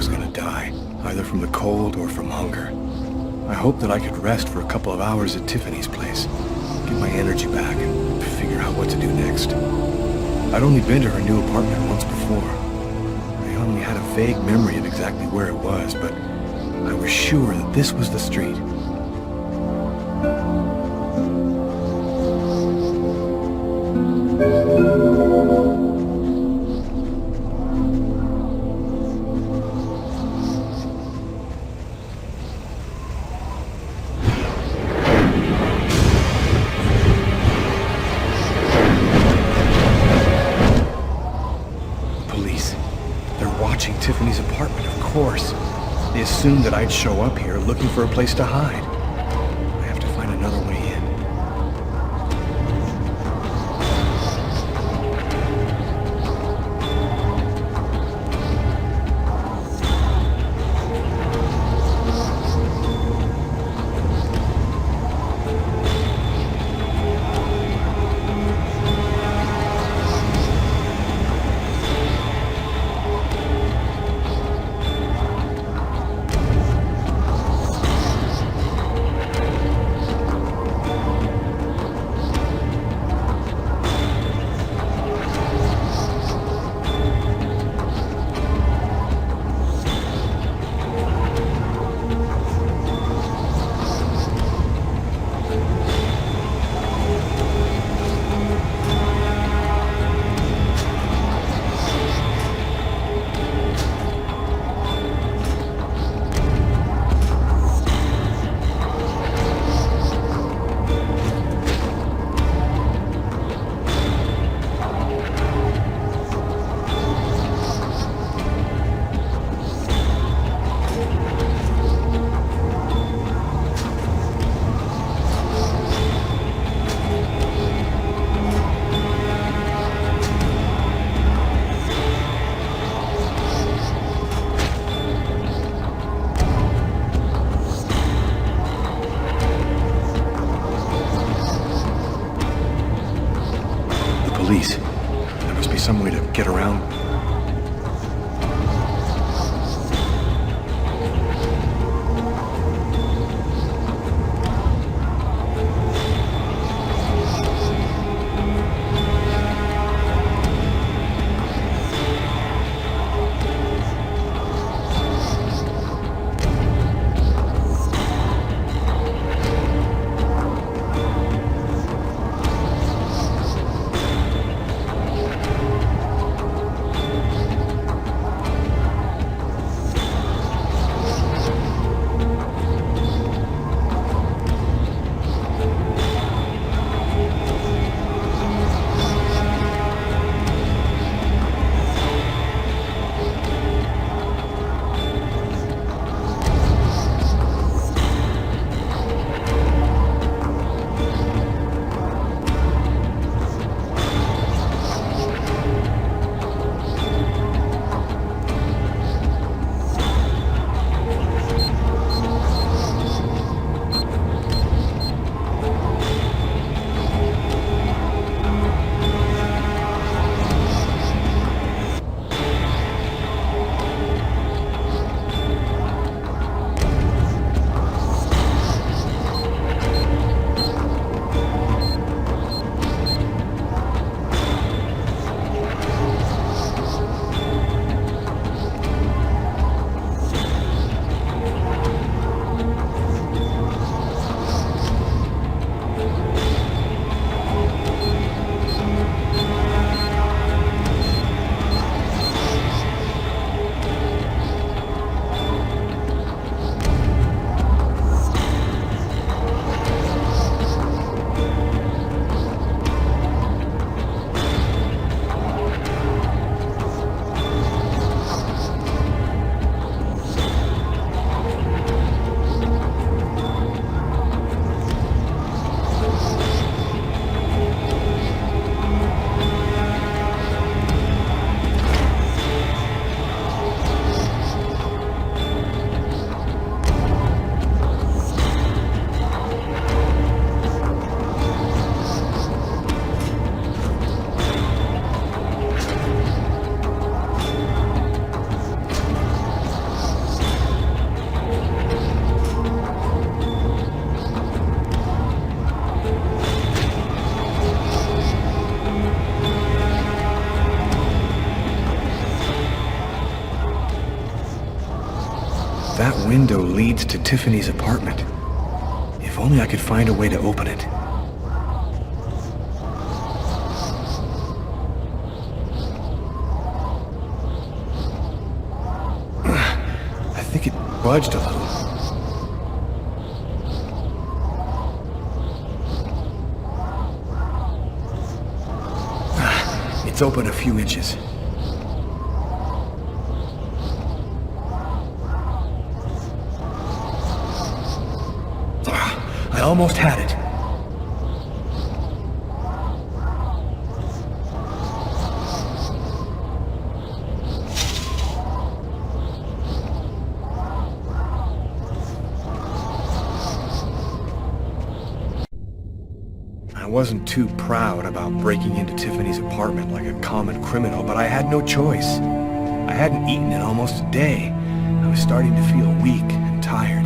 was gonna die, either from the cold or from hunger. I hoped that I could rest for a couple of hours at Tiffany's place, get my energy back, and figure out what to do next. I'd only been to her new apartment once before. I only had a vague memory of exactly where it was, but I was sure that this was the street. Tiffany's apartment, of course. They assumed that I'd show up here looking for a place to hide. I have to find another way in. That window leads to Tiffany's apartment. If only I could find a way to open it. I think it budged a little. It's open a few inches. I almost had it. I wasn't too proud about breaking into Tiffany's apartment like a common criminal, but I had no choice. I hadn't eaten in almost a day. I was starting to feel weak and tired.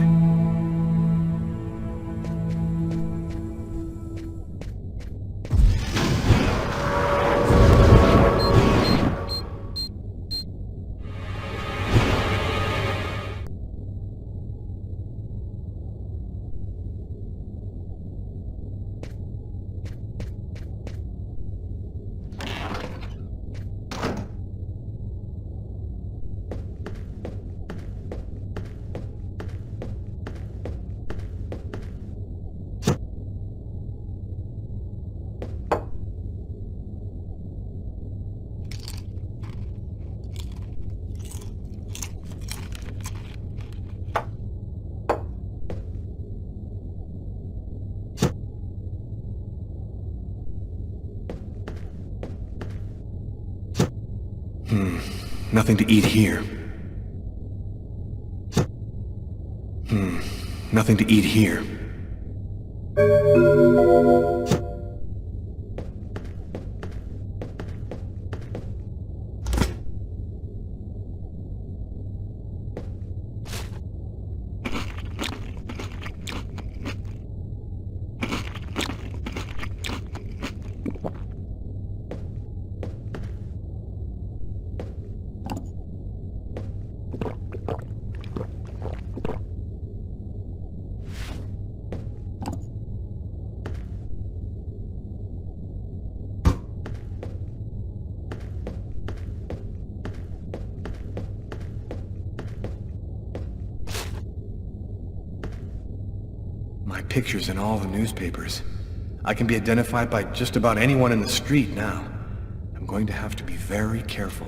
Nothing to eat here. Nothing to eat here. My picture's in all the newspapers. I can be identified by just about anyone in the street now. I'm going to have to be very careful.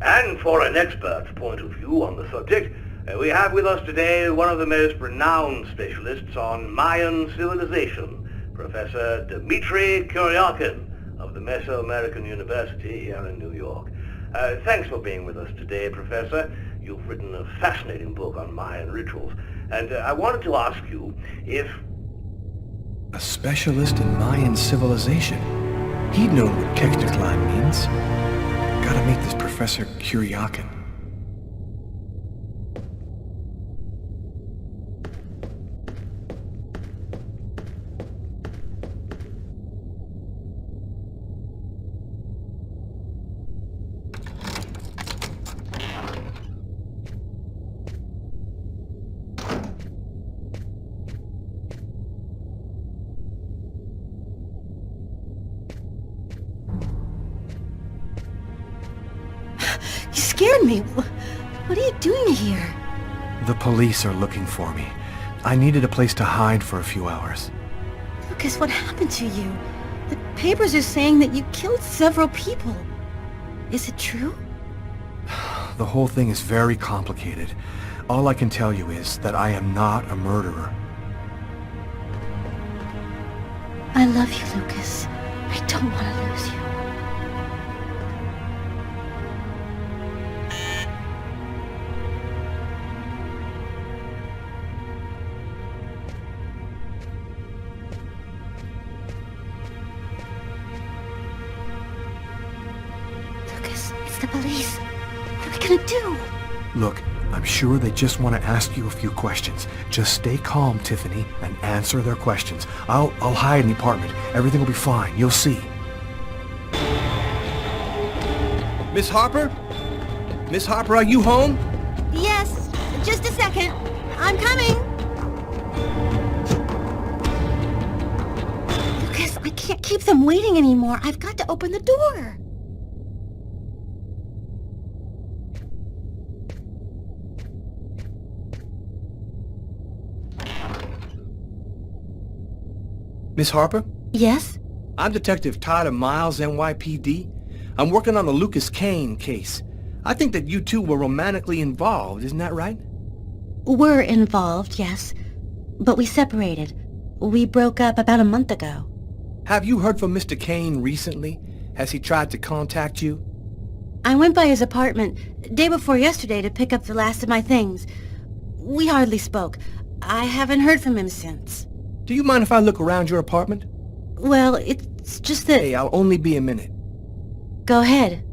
And for an expert's point of view on the subject, we have with us today one of the most renowned specialists on Mayan civilization, Professor Dmitry Kuryakin of the Mesoamerican University here in New York. Thanks for being with us today, Professor. You've written a fascinating book on Mayan rituals, and I wanted to ask you if... A specialist in Mayan civilization? He'd known what Kekteklan means. Gotta meet this Professor Kuryakin. You scared me. What are you doing here? The police are looking for me. I needed a place to hide for a few hours. Lucas, what happened to you? The papers are saying that you killed several people. Is it true? The whole thing is very complicated. All I can tell you is that I am not a murderer. I love you, Lucas. I don't want to lose you. do? Look, I'm sure they just want to ask you a few questions. Just stay calm, Tiffany, and answer their questions. I'll hide in the apartment. Everything will be fine. You'll see. Miss Harper? Miss Harper, are you home? Yes, just a second. I'm coming. Lucas, I can't keep them waiting anymore. I've got to open the door. Miss Harper? Yes? I'm Detective Todd of Miles, NYPD. I'm working on the Lucas Kane case. I think that you two were romantically involved, isn't that right? We're involved, yes. But we separated. We broke up about a month ago. Have you heard from Mr. Kane recently? Has he tried to contact you? I went by his apartment day before yesterday to pick up the last of my things. We hardly spoke. I haven't heard from him since. Do you mind if I look around your apartment? Well, it's just that... Hey, I'll only be a minute. Go ahead.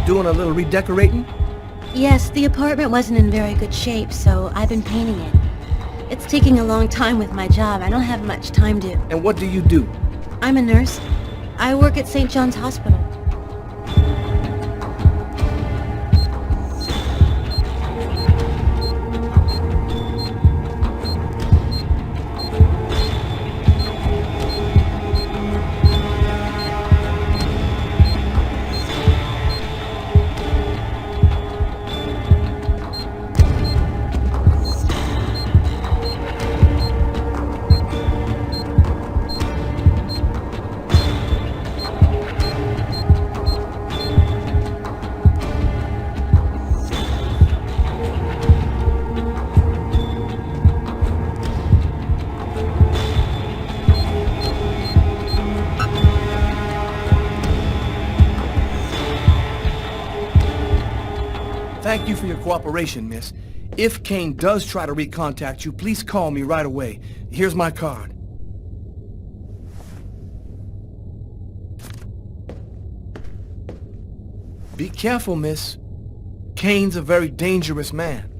Doing a little redecorating? Yes, the apartment wasn't in very good shape, so I've been painting it. It's taking a long time with my job. I don't have much time to... And what do you do? I'm a nurse. I work at St. John's Hospital. Thank you for your cooperation, miss. If Kane does try to recontact you, please call me right away. Here's my card. Be careful, miss. Kane's a very dangerous man.